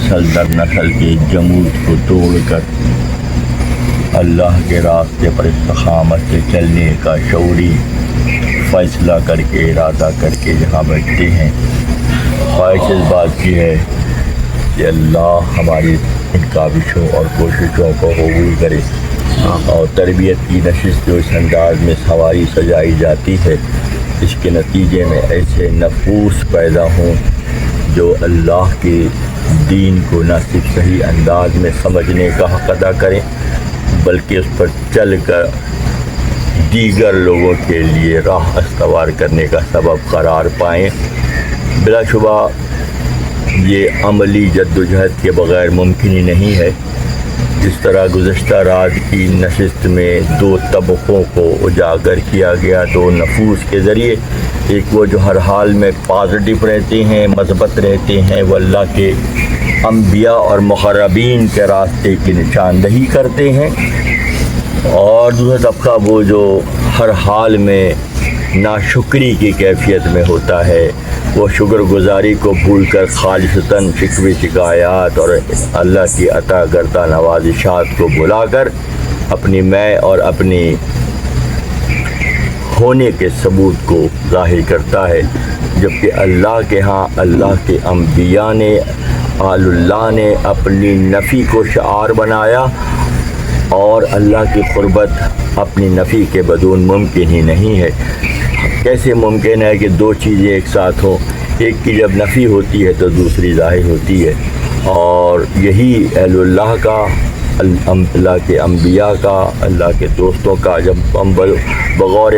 نسل در نسل کے جمود کو توڑ کر اللہ کے راستے پر استقامت سے چلنے کا شعوری فیصلہ کر کے ارادہ کر کے جہاں بیٹھتے ہیں، خواہش اس بات کی ہے کہ اللہ ہماری ان کاوشوں اور کوششوں کو قبول کرے، اور تربیت کی نشست جو اس انداز میں سواری سجائی جاتی ہے، اس کے نتیجے میں ایسے نفوس پیدا ہوں جو اللہ کے دین کو نہ صرف صحیح انداز میں سمجھنے کا حق ادا کریں بلکہ اس پر چل کر دیگر لوگوں کے لیے راہ استوار کرنے کا سبب قرار پائیں۔ بلا شبہ یہ عملی جد و جہد کے بغیر ممکن ہی نہیں ہے۔ جس طرح گزشتہ رات کی نشست میں دو طبقوں کو اجاگر کیا گیا، دو نفوس کے ذریعے، ایک وہ جو ہر حال میں پازیٹیو رہتے ہیں، مثبت رہتے ہیں، وہ اللہ کے انبیاء اور مقربین کے راستے کی نشاندہی کرتے ہیں، اور دوسرا طبقہ وہ جو ہر حال میں ناشکری کی کیفیت میں ہوتا ہے، وہ شکر گزاری کو بھول کر خالصتاً شکوے شکایات اور اللہ کی عطا کردہ نوازشات کو بلا کر اپنی میں اور اپنی ہونے کے ثبوت کو ظاہر کرتا ہے، جبکہ اللہ کے ہاں اللہ کے انبیاء نے آل اللہ نے اپنی نفی کو شعار بنایا، اور اللہ کی قربت اپنی نفی کے بدون ممکن ہی نہیں ہے۔ کیسے ممکن ہے کہ دو چیزیں ایک ساتھ ہوں؟ ایک کی جب نفی ہوتی ہے تو دوسری ظاہر ہوتی ہے، اور یہی اہل اللہ کا، اللہ کے انبیاء کا، اللہ کے دوستوں کا جب ہم بغور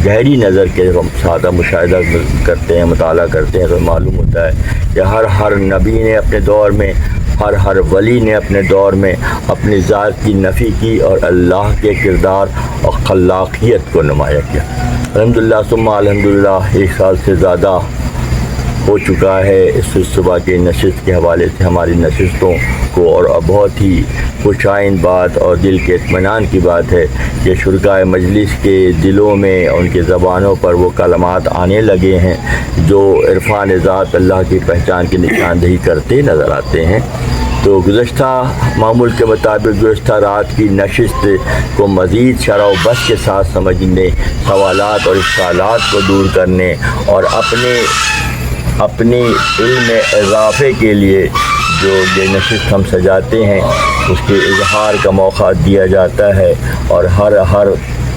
گہری نظر کے جب ہم سادہ مشاہدہ کرتے ہیں، مطالعہ کرتے ہیں، تو معلوم ہوتا ہے کہ ہر نبی نے اپنے دور میں، ہر ولی نے اپنے دور میں اپنی ذات کی نفی کی اور اللہ کے کردار اور خلاقیت کو نمایاں کیا۔ الحمدللہ ثم الحمدللہ 1 سال سے زیادہ ہو چکا ہے اس صبح کی نشست کے حوالے سے ہماری نشستوں کو، اور بہت ہی خوش آئند بات اور دل کے اطمینان کی بات ہے کہ شرکائے مجلس کے دلوں میں، ان کے زبانوں پر وہ کلمات آنے لگے ہیں جو عرفان ذات اللہ کی پہچان کی نشاندہی کرتے نظر آتے ہیں۔ تو گزشتہ معمول کے مطابق گزشتہ رات کی نشست کو مزید شرح و بس کے ساتھ سمجھنے، سوالات اور اشکالات کو دور کرنے اور اپنی علم اضافے کے لیے جو یہ نشست ہم سجاتے ہیں اس کے اظہار کا موقع دیا جاتا ہے، اور ہر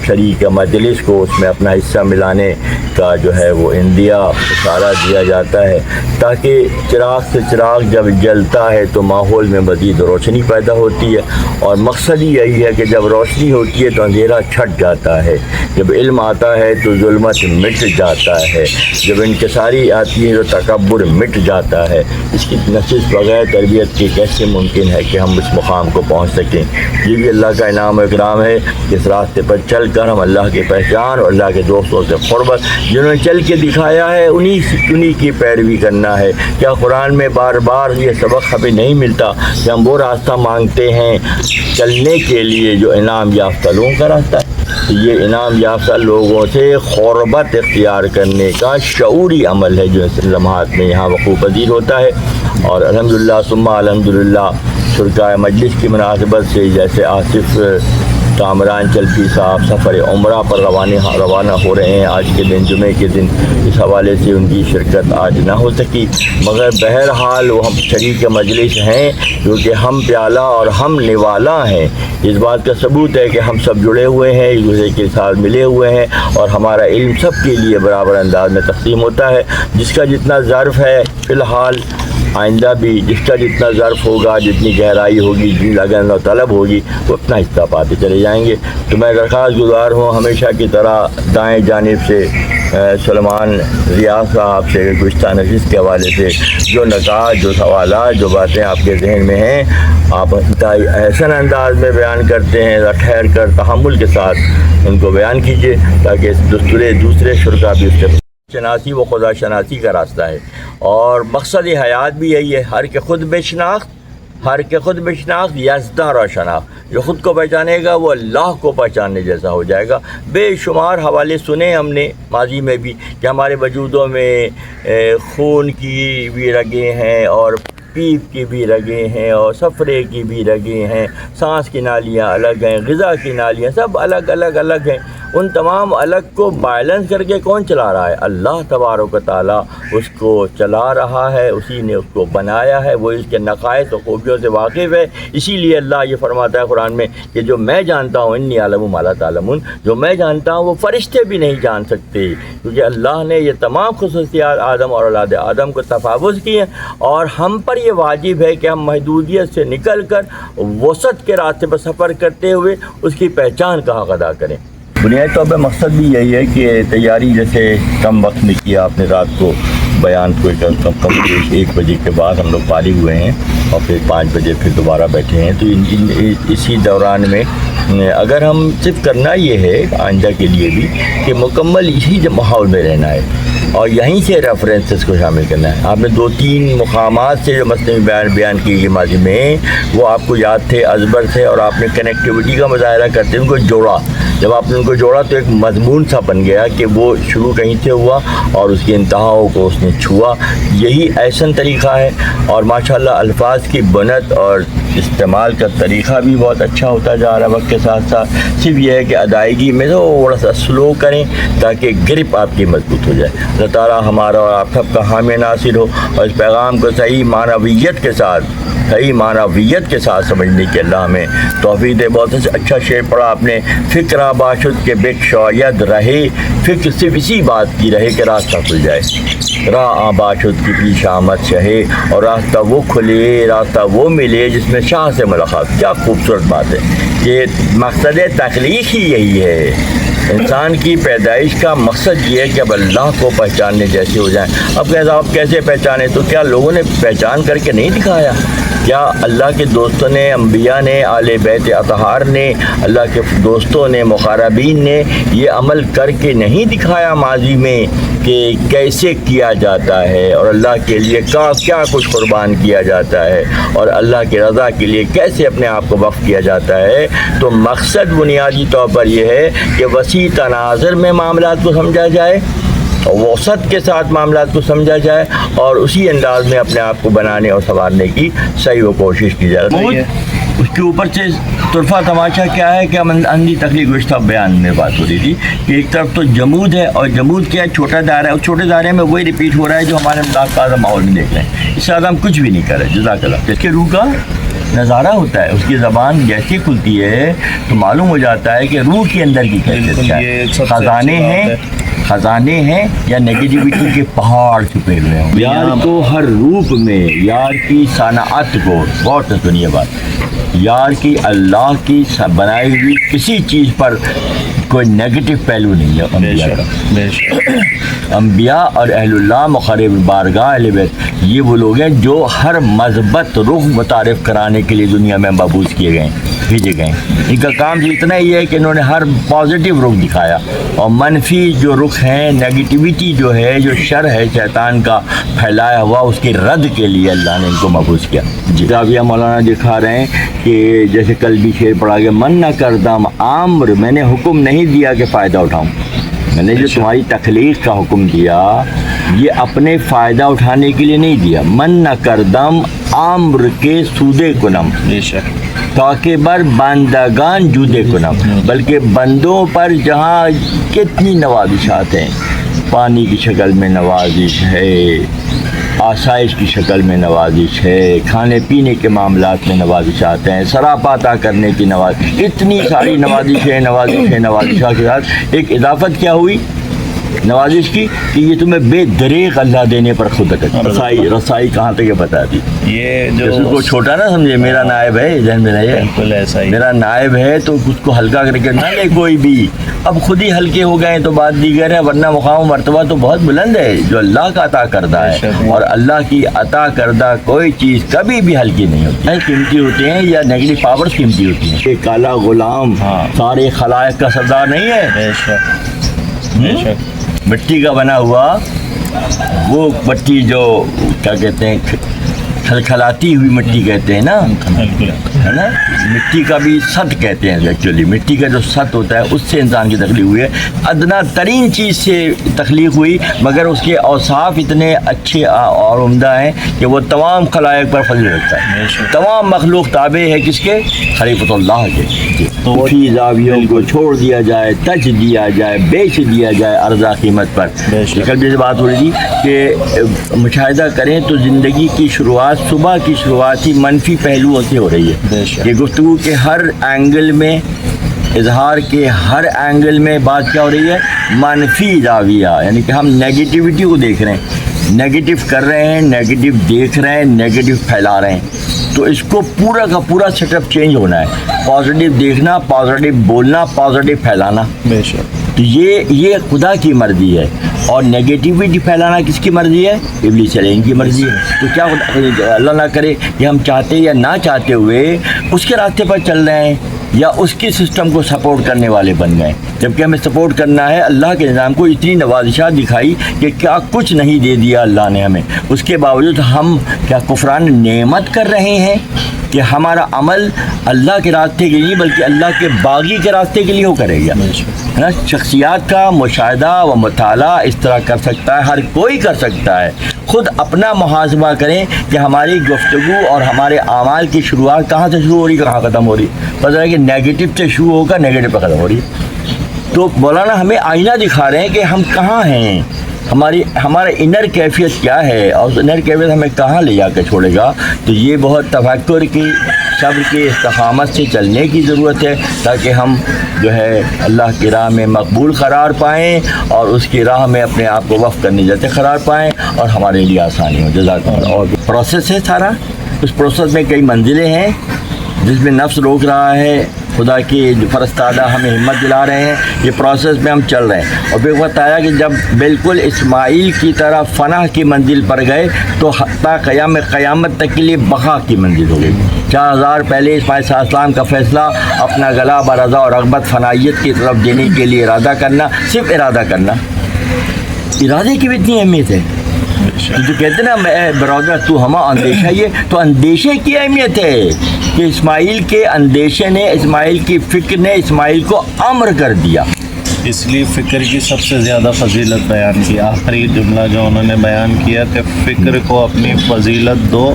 شریک مجلس کو اس میں اپنا حصہ ملانے کا جو ہے وہ اندیا اشارہ دیا جاتا ہے، تاکہ چراغ سے چراغ جب جلتا ہے تو ماحول میں مزید روشنی پیدا ہوتی ہے، اور مقصد ہی یہی ہے کہ جب روشنی ہوتی ہے تو اندھیرا چھٹ جاتا ہے، جب علم آتا ہے تو ظلمت مٹ جاتا ہے، جب انکساری آتی ہے تو تکبر مٹ جاتا ہے۔ اس کی نشست بغیر تربیت کے کیسے ممکن ہے کہ ہم اس مقام کو پہنچ سکیں؟ یہ بھی اللہ کا انعام و اکرام ہے کہ اس راستے پر چل کر ہم اللہ کی پہچان اور اللہ کے دوستوں سے قربت جنہوں نے چل کے دکھایا ہے انہی کی پیروی کرنا ہے۔ کیا قرآن میں بار بار یہ سبق ہمیں نہیں ملتا کہ ہم وہ راستہ مانگتے ہیں چلنے کے لیے جو انعام یافتہ لوگوں کا راستہ ہے؟ یہ انعام یافتہ لوگوں سے قربت اختیار کرنے کا شعوری عمل ہے جو اس لمحات میں یہاں وقوع پذیر ہوتا ہے، اور الحمدللہ ثم الحمدللہ شرکائے مجلس کی مناسبت سے جیسے آصف کامران چلپی صاحب سفر عمرہ پر روانہ ہو رہے ہیں آج کے دن، جمعے کے دن، اس حوالے سے ان کی شرکت آج نہ ہو سکی، مگر بہرحال وہ ہم شریک مجلس ہیں کیونکہ ہم پیالہ اور ہم نوالا ہیں۔ اس بات کا ثبوت ہے کہ ہم سب جڑے ہوئے ہیں، ایک دوسرے کے ساتھ ملے ہوئے ہیں، اور ہمارا علم سب کے لیے برابر انداز میں تقسیم ہوتا ہے۔ جس کا جتنا ظرف ہے فی الحال، آئندہ بھی جس کا جتنا ظرف ہوگا، جتنی گہرائی ہوگی، جتنی لگن و طلب ہوگی، وہ اتنا حصہ پاتے چلے جائیں گے۔ تو میں درخواست گزار ہوں ہمیشہ کی طرح دائیں جانب سے سلمان ریاض صاحب سے گزشتہ نشست کے حوالے سے جو نکات، جو سوالات، جو باتیں آپ کے ذہن میں ہیں، آپ انتہائی احسن انداز میں بیان کرتے ہیں، ٹھہر کر تحمل کے ساتھ ان کو بیان کیجیے تاکہ دوسرے شرکا بھی اس کے شناسی و خدا شناسی کا راستہ ہے، اور مقصد حیات بھی یہی ہے، ہر کے خود بے شناخت یزداں را شناخت۔ جو خود کو پہچانے گا وہ اللہ کو پہچاننے جیسا ہو جائے گا۔ بے شمار حوالے سنے ہم نے ماضی میں بھی کہ ہمارے وجودوں میں خون کی بھی رگیں ہیں، اور پیپ کی بھی رگیں ہیں اور سفرے کی بھی رگیں ہیں، سانس کی نالیاں الگ ہیں، غذا کی نالیاں سب الگ الگ ہیں۔ ان تمام الگ کو بیلنس کر کے کون چلا رہا ہے؟ اللہ تبارک و تعالیٰ اس کو چلا رہا ہے، اسی نے اس کو بنایا ہے، وہ اس کے نقائص و خوبیوں سے واقف ہے۔ اسی لیے اللہ یہ فرماتا ہے قرآن میں کہ جو میں جانتا ہوں انی اعلم ما لا تعلمون، جو میں جانتا ہوں وہ فرشتے بھی نہیں جان سکتے، کیونکہ اللہ نے یہ تمام خصوصیات آدم اور اولاد آدم کو تفاوض کی ہیں، اور ہم پر یہ واجب ہے کہ ہم محدودیت سے نکل کر وسط کے راستے پر سفر کرتے ہوئے اس کی پہچان کا حق ادا کریں۔ بنیادی طور پہ مقصد بھی یہی ہے کہ تیاری جیسے کم وقت میں کیا آپ نے، رات کو بیان کو کم 1 بجے کے بعد ہم لوگ فارغ ہوئے ہیں اور پھر 5 بجے پھر دوبارہ بیٹھے ہیں، تو اسی دوران میں اگر ہم صرف کرنا یہ ہے آئندہ کے لیے بھی کہ مکمل اسی ماحول میں رہنا ہے اور یہیں سے ریفرنسز کو شامل کرنا ہے۔ آپ نے 2-3 مقامات سے جو مثلاً بیان کی گئی ماضی میں، وہ آپ کو یاد تھے، ازبر تھے، اور آپ نے کنیکٹیوٹی کا مظاہرہ کرتے ان کو جوڑا۔ جب آپ نے ان کو جوڑا تو ایک مضمون سا بن گیا کہ وہ شروع کہیں سے ہوا اور اس کی انتہاؤں کو اس نے چھوا۔ یہی احسن طریقہ ہے، اور ماشاءاللہ الفاظ کی بنت اور استعمال کا طریقہ بھی بہت اچھا ہوتا جا رہا ہے وقت کے ساتھ ساتھ۔ صرف یہ ہے کہ ادائیگی میں تھوڑا سا سلو کریں تاکہ گرپ آپ کی مضبوط ہو جائے۔ اللہ تعالیٰ ہمارا اور آپ سب کا حامی ناصر ہو، اور اس پیغام کو صحیح معنویت کے ساتھ سمجھنے کی اللہ ہمیں توفیق دے۔ بہت اچھا شعر پڑھا آپ نے، فکر باشد کے بک شاید رہے، فکر صرف اسی بات کی رہے کہ راستہ کھل جائے، راہ باشد کی پیش آمد شہے، اور راستہ وہ کھلے، راستہ وہ ملے جس میں شاہ سے ملاقات۔ کیا خوبصورت بات ہے! یہ مقصد تخلیق ہی یہی ہے، انسان کی پیدائش کا مقصد یہ ہے کہ اب اللہ کو پہچاننے جیسے ہو جائیں۔ اب آپ کیسے پہچانے؟ تو کیا لوگوں نے پہچان کر کے نہیں دکھایا؟ کیا اللہ کے دوستوں نے، انبیاء نے، آل بیت اطہار نے، اللہ کے دوستوں نے، مقربین نے یہ عمل کر کے نہیں دکھایا ماضی میں کہ کیسے کیا جاتا ہے اور اللہ کے لیے کیا کچھ قربان کیا جاتا ہے اور اللہ کی رضا کے لیے کیسے اپنے آپ کو وقف کیا جاتا ہے؟ تو مقصد بنیادی طور پر یہ ہے کہ وسیع تناظر میں معاملات کو سمجھا جائے، وسعت کے ساتھ معاملات کو سمجھا جائے، اور اسی انداز میں اپنے آپ کو بنانے اور سنوارنے کی صحیح و کوشش کی جائے۔ اس کے اوپر سے طرفہ تماشا کیا ہے کہ ہم اندھی تخلیق گزشتہ بیان میں بات ہو رہی تھی کہ ایک طرف تو جمود ہے، اور جمود کیا ہے؟ چھوٹا دائرہ ہے، اس چھوٹے دائرے میں وہی ریپیٹ ہو رہا ہے جو ہمارے تازہ ماحول میں دیکھ رہے ہیں۔ اس سے زیادہ ہم کچھ بھی نہیں کر رہے۔ جزاک اللہ۔ اس کے روح کا نظارہ ہوتا ہے، اس کی زبان جیسے کھلتی ہے تو معلوم ہو جاتا ہے کہ روح کے اندر کی کیفیت کیا ہے۔ خزانے ہیں یا نگیٹیوٹی کے پہاڑ چھپے ہوئے ہیں۔ یار کو ہر روپ میں یار کی صنعت کو، غور سے سنیے بات، یار کی اللہ کی بنائی ہوئی کسی چیز پر کوئی نیگیٹو پہلو نہیں ہے انبیاء کا۔ انبیاء اور اہل اللہ مقرب بارگاہ اہل بیت یہ وہ لوگ ہیں جو ہر مثبت رخ متعارف کرانے کے لیے دنیا میں مبعوث کیے گئے ہیں، بھیجے گئے ہیں۔ ان کا کام اتنا ہی ہے کہ انہوں نے ہر پازیٹیو رخ دکھایا، اور منفی جو رخ ہیں، نیگیٹیوٹی جو ہے، جو شر ہے شیطان کا پھیلایا ہوا، اس کی رد کے لیے اللہ نے ان کو مبعوث کیا۔ جاویہ مولانا دکھا رہے ہیں کہ جیسے کل بھی شعر پڑھا گیا، من نہ کردم عامر، میں نے حکم نہیں دیا کہ فائدہ اٹھاؤں، میں نے جو تمہاری تخلیق کا حکم دیا یہ اپنے فائدہ اٹھانے کے لیے نہیں دیا۔ من نہ کردم عامر کے سودے کنم، تاکہ بر بندگان جودے کنم، بلکہ بندوں پر جہاں کتنی نوازشات ہیں، پانی کی شکل میں نوازش ہے، آسائش کی شکل میں نوازش ہے، کھانے پینے کے معاملات میں نوازشات ہیں، سراپا عطا کرنے کی نوازش، اتنی ساری نوازشات کے ساتھ ایک اضافت کیا ہوئی نوازش کی کہ یہ تمہیں بے دریغ اللہ دینے پر خود رسائی کہاں تک یہ بتا دی۔ یہ جو اس کو چھوٹا نہ سمجھے، میرا نائب ہے، ذہن میں رہے، میرا نائب ہے تو اس کو ہلکا کر کے نہ لے کوئی بھی۔ اب خود ہی ہلکے ہو گئے تو بات دیگر ہے، ورنہ مقام و مرتبہ تو بہت بلند ہے جو اللہ کا عطا کردہ ہے، اور اللہ کی عطا کردہ کوئی چیز کبھی بھی ہلکی نہیں ہوتی ہے، قیمتی ہوتے ہیں یا نیگیٹو پاورز قیمتی ہوتی ہیں۔ یہ کالا غلام سارے خلائق کا سردار نہیں ہے، مٹی کا بنا ہوا وہ مٹی جو کیا کہتے ہیں کھلکھلاتی ہوئی مٹی کہتے ہیں نا، ہے نا، مٹی کا بھی ست کہتے ہیں ایکچولی، مٹی کا جو ست ہوتا ہے اس سے انسان کی تخلیق ہوئی ہے، ادنا ترین چیز سے تخلیق ہوئی، مگر اس کے اوصاف اتنے اچھے اور عمدہ ہیں کہ وہ تمام خلائق پر فضل رکھتا ہے، تمام مخلوق تابع ہے کس کے؟ خلیفۃ اللہ کے۔ تو فی زاویوں کو چھوڑ دیا جائے، تج دیا جائے، بیچ دیا جائے ارزا قیمت پر۔ کل جیسے بات ہو رہی تھی کہ مشاہدہ کریں تو زندگی کی شروعات، صبح کی شروعات ہی منفی پہلوؤں سے ہو رہی ہے، کہ گفتگو کے ہر اینگل میں، اظہار کے ہر اینگل میں بات کیا ہو رہی ہے؟ منفی زاویہ، یعنی کہ ہم نیگیٹیوٹی کو دیکھ رہے ہیں، نیگیٹو کر رہے ہیں، نیگیٹو دیکھ رہے ہیں، نیگیٹو پھیلا رہے ہیں۔ تو اس کو پورا کا پورا سیٹ اپ چینج ہونا ہے، پازیٹیو دیکھنا، پازیٹیو بولنا، پازیٹیو پھیلانا۔ بے شک۔ تو یہ خدا کی مرضی ہے، اور نیگیٹیوٹی پھیلانا کس کی مرضی ہے؟ ابلیس علیہ کی مرضی ہے۔ تو کیا اللہ نہ کرے کہ ہم چاہتے یا نہ چاہتے ہوئے اس کے راستے پر چل رہے ہیں، یا اس کے سسٹم کو سپورٹ کرنے والے بن گئے، جبکہ ہمیں سپورٹ کرنا ہے اللہ کے نظام کو۔ اتنی نوازشات دکھائی کہ کیا کچھ نہیں دے دیا اللہ نے ہمیں، اس کے باوجود ہم کیا کفران نعمت کر رہے ہیں کہ ہمارا عمل اللہ کے راستے کے لیے بلکہ اللہ کے باغی کے راستے کے لیے ہو کرے گا، ہے نا۔ شخصیات کا مشاہدہ و مطالعہ اس طرح کر سکتا ہے، ہر کوئی کر سکتا ہے۔ خود اپنا محاسبہ کریں کہ ہماری گفتگو اور ہمارے اعمال کی شروعات کہاں سے شروع ہو رہی، کہاں ختم ہو رہی۔ پتہ ہے کہ نیگیٹو سے شروع ہو کر نیگیٹو پہ ختم ہو رہی ہے۔ تو مولانا ہمیں آئینہ دکھا رہے ہیں کہ ہم کہاں ہیں، ہمارا انر کیفیت کیا ہے، اور انر کیفیت ہمیں کہاں لے جا کے چھوڑے گا۔ تو یہ بہت تفکر کی، صبر کی، استقامت سے چلنے کی ضرورت ہے، تاکہ ہم جو ہے اللہ کی راہ میں مقبول قرار پائیں، اور اس کی راہ میں اپنے آپ کو وقف کرنے جاتے قرار پائیں، اور ہمارے لیے آسانی ہو۔ جزاک اللہ۔ اور پروسیس ہے سارا، اس پروسیس میں کئی منزلیں ہیں جس میں نفس روک رہا ہے، خدا کی فرستادہ ہمیں ہمت دلا رہے ہیں، یہ پروسیس میں ہم چل رہے ہیں۔ اور پھر بتایا کہ جب بالکل اسماعیل کی طرح فنا کی منزل پر گئے تو حتیٰ قیامت تک کے لیے بقا کی منزل ہو گئی۔ 4000 پہلے اسماعیل صلی اللہ علیہ وسلم کا فیصلہ اپنا گلا برضا اور رغبت فنائیت کی طرف دینے کے لیے ارادہ کرنا، صرف ارادہ کرنا، ارادے کی بھی اتنی اہمیت ہے۔ جو کہتے ہیں نا میں برادر تو ہما اندیشہ، یہ تو اندیشے کی اہمیت ہے کہ اسماعیل کے اندیشے نے، اسماعیل کی فکر نے اسماعیل کو امر کر دیا۔ اس لیے فکر کی سب سے زیادہ فضیلت بیان کی، آخری جملہ جو انہوں نے بیان کیا کہ فکر کو اپنی فضیلت دو،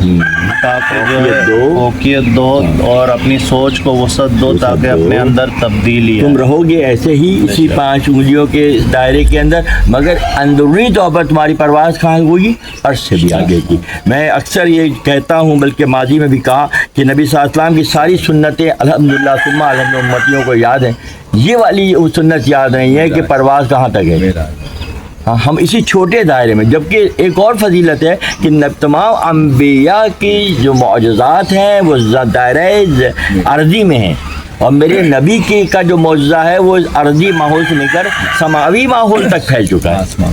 تاکہ جو ہے فوقیت دو، اور اپنی سوچ کو وسعت دو، تاکہ اپنے اندر تبدیلی تم رہو گے ایسے ہی اسی 5 انگلیوں کے دائرے کے اندر، مگر اندرونی طور پر تمہاری پرواز کہاں ہوگی؟ عرش سے بھی آگے کی۔ میں اکثر یہ کہتا ہوں، بلکہ ماضی میں بھی کہا کہ نبی صلی اللہ علیہ وسلم کی ساری سنتیں الحمدللہ ثم الحمد امتیوں کو یاد ہیں، یہ والی سنت یاد نہیں ہے کہ پرواز کہاں تک ہے۔ ہم اسی چھوٹے دائرے میں، جبکہ ایک اور فضیلت ہے کہ تمام انبیاء کی جو معجزات ہیں وہ دائرہ ارضی میں ہیں، اور میرے نبی کا جو معجزہ ہے وہ ارضی ماحول سے لے کر سماوی ماحول تک پھیل چکا ہے،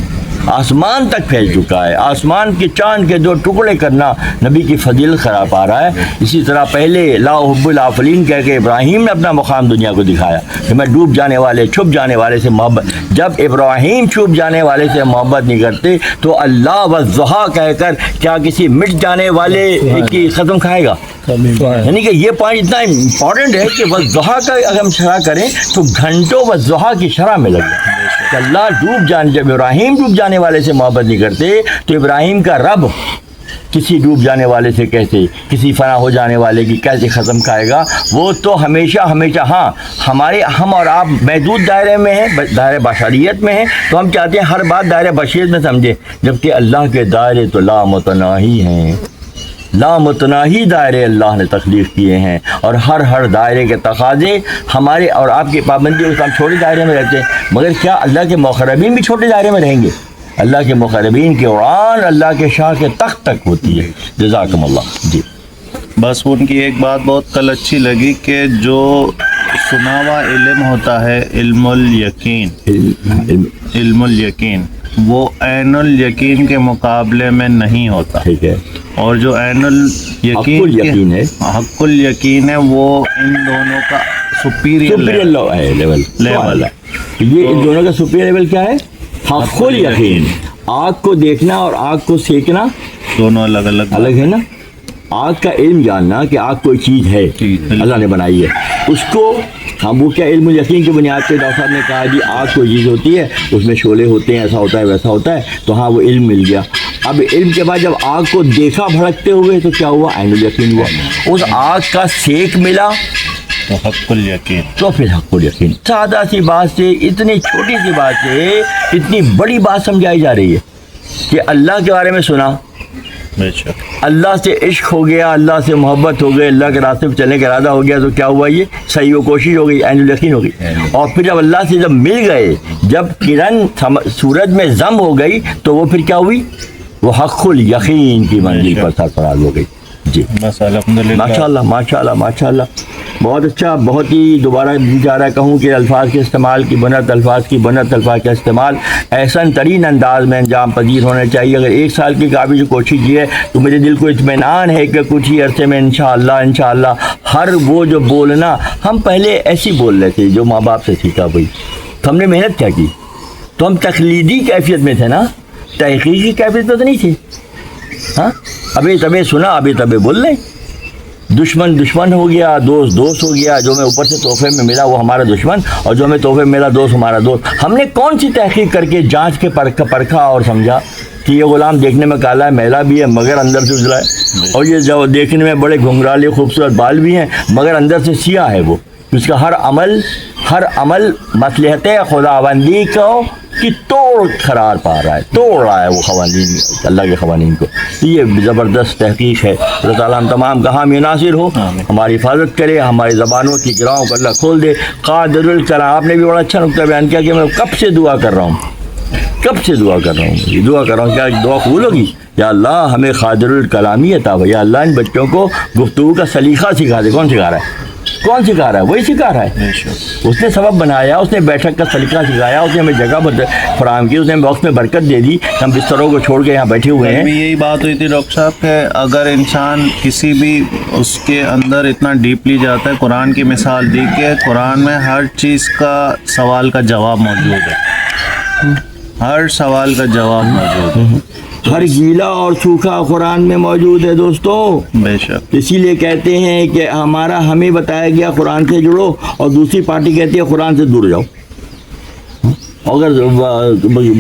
آسمان تک پھیل چکا ہے۔ آسمان کے چاند کے 2 ٹکڑے کرنا نبی کی فضیلت قرار پا رہا ہے۔ اسی طرح پہلے لا احب الافلین کہہ کے ابراہیم نے اپنا مقام دنیا کو دکھایا کہ میں ڈوب جانے والے، چھپ جانے والے سے محبت۔ جب ابراہیم چھپ جانے والے سے محبت نہیں کرتے تو اللہ والضحیٰ کہہ کر کیا کسی مٹ جانے والے کی قسم کھائے گا؟ یعنی کہ یہ پوائنٹ اتنا امپورٹنٹ ہے کہ والضحیٰ کا اگر ہم شرح کریں تو گھنٹوں والضحیٰ کی شرح میں لگے کہ اللہ ڈوب جانے، جب ابراہیم ڈوب جانے والے سے محبت نہیں کرتے تو ابراہیم کا رب کسی ڈوب جانے والے سے کیسے، کسی فنا ہو جانے والے کی کیسے ختم کھائے گا؟ وہ تو ہمیشہ ہاں ہم اور آپ محدود دائرے میں ہیں، دائرہ بشریت میں ہیں، تو ہم چاہتے ہیں ہر بات دائرہ بشریت میں سمجھیں، جبکہ اللہ کے دائرے تو لامتناہی ہیں، لامتناہی دائرے اللہ نے تخلیق کیے ہیں، اور ہر دائرے کے تقاضے ہمارے اور آپ کی پابندی ہم چھوٹے دائرے میں رہتے ہیں، مگر کیا اللہ کے مقربین بھی چھوٹے دائرے میں رہیں گے؟ اللہ کے مقربین کی اڑان اللہ کے شاہ کے تخت تک ہوتی ہے۔ جزاکم اللہ۔ جی بس ان کی ایک بات بہت کل اچھی لگی کہ جو سنا ہوا علم ہوتا ہے، علم الیقین، وہ عین الیقین کے مقابلے میں نہیں ہوتا۔ ٹھیک ہے۔ اور جو عین الیقین ہے، حق الیقین ہے، وہ ان دونوں کا سپیریئر لیول ہے۔ یہ ان دونوں کا سپیریئر لیول کیا ہے؟ حق الیقین۔ آگ کو دیکھنا اور آگ کو سیکنا دونوں الگ ہے نا۔ آگ کا علم جاننا کہ آگ کوئی چیز ہے اللہ نے بنائی ہے، اس کو ہم وہ کیا علم الیقین کی بنیاد پہ ڈاکٹر صاحب نے کہا جی آگ کوئی چیز ہوتی ہے، اس میں شعلے ہوتے ہیں، ایسا ہوتا ہے ویسا ہوتا ہے، تو ہاں وہ علم مل گیا۔ اب علم کے بعد جب آگ کو دیکھا بھڑکتے ہوئے تو کیا ہوا؟ عین الیقین ہوا، اس آگ کا سیک ملا تو حق الیقین، تو پھر حق الیقین۔ سادہ سی بات سے، اتنی چھوٹی سی بات سے اتنی بڑی بات سمجھائی جا رہی ہے کہ اللہ کے بارے میں سنا، بے شک اللہ سے عشق ہو گیا، اللہ سے محبت ہو گئی، اللہ کے راستے پہ چلنے کا ارادہ ہو گیا، تو کیا ہوا؟ یہ صحیح و کوشش ہو گئی، عین الیقین ہو گئی۔ اور پھر جب اللہ سے جب مل گئے، جب کرن سورج میں ضم ہو گئی، تو وہ پھر کیا ہوئی؟ وہ حق الیقین کی منزل پر سرفراز ہو گئی۔ جی بس الحمدللہ، ماشاء اللہ ماشاء اللہ ماشاء اللہ، بہت اچھا، بہت ہی دوبارہ چاہ رہا کہوں کہ الفاظ کے استعمال کی بنت، الفاظ کی بنت، الفاظ کا استعمال احسن ترین انداز میں انجام پذیر ہونا چاہیے۔ اگر ایک سال کی قابل کوشش کی ہے تو میرے دل کو اطمینان ہے کہ کچھ ہی عرصے میں انشاءاللہ ہر وہ جو بولنا ہم پہلے ایسی بول رہے تھے جو ماں باپ سے سیکھا ہوئی، تو ہم نے محنت کیا کی؟ تو ہم تقلیدی کیفیت میں تھے نا، تحقیقی کیفیت میں تو نہیں تھے۔ ہاں ابھی تبھی سنا، ابھی تبھی بول رہے، دشمن ہو گیا، دوست ہو گیا، جو میں اوپر سے تحفے میں ملا وہ ہمارا دشمن، اور جو ہمیں تحفے میں ملا دوست ہمارا دوست۔ ہم نے کون سی تحقیق کر کے جانچ کے پرکھا اور سمجھا کہ یہ غلام دیکھنے میں کالا ہے، میلا بھی ہے، مگر اندر سے اجلا ہے، اور یہ جو دیکھنے میں بڑے گھنگرالے خوبصورت بال بھی ہیں، مگر اندر سے سیاہ ہے، وہ اس کا ہر عمل مصلحت خداوندی کو کی توڑ قرار پا رہا ہے، توڑ رہا ہے وہ قوانین، اللہ کے قوانین کو۔ یہ زبردست تحقیق ہے۔ اللہ تعالیٰ ہم تمام کا حامی ناصر ہو، ہماری حفاظت کرے، ہماری زبانوں کی گراہوں کو اللہ کھول دے۔ قادر الکلام، آپ نے بھی بڑا اچھا نقطہ بیان کیا کہ میں کب سے دعا کر رہا ہوں، یہ دعا کر رہا ہوں، کیا دعا قبول ہوگی؟ یا اللہ ہمیں قادر الکلامی عطا ہو، یا اللہ ان بچوں کو گفتگو کا سلیقہ سکھا دے۔ کون سکھا رہا ہے؟ وہی سکھا رہا ہے، اس نے سبب بنایا، اس نے بیٹھک کا سلیقہ سکھایا، اس نے ہمیں جگہ فراہم کی، اس نے وقت میں برکت دے دی، ہم بستروں کو چھوڑ کے یہاں بیٹھے ہوئے ہیں۔ یہی بات ہوئی تھی ڈاکٹر صاحب کہ اگر انسان کسی بھی اس کے اندر اتنا ڈیپلی جاتا ہے، قرآن کی مثال دی کہ قرآن میں ہر چیز کا سوال کا جواب موجود ہے، ہر سوال کا جواب موجود ہے، ہر گیلا اور سوکھا قرآن میں موجود ہے دوستوں۔ بے شک اسی لیے کہتے ہیں کہ ہمیں بتایا گیا قرآن سے جڑو، اور دوسری پارٹی کہتی ہے قرآن سے دور جاؤ، اگر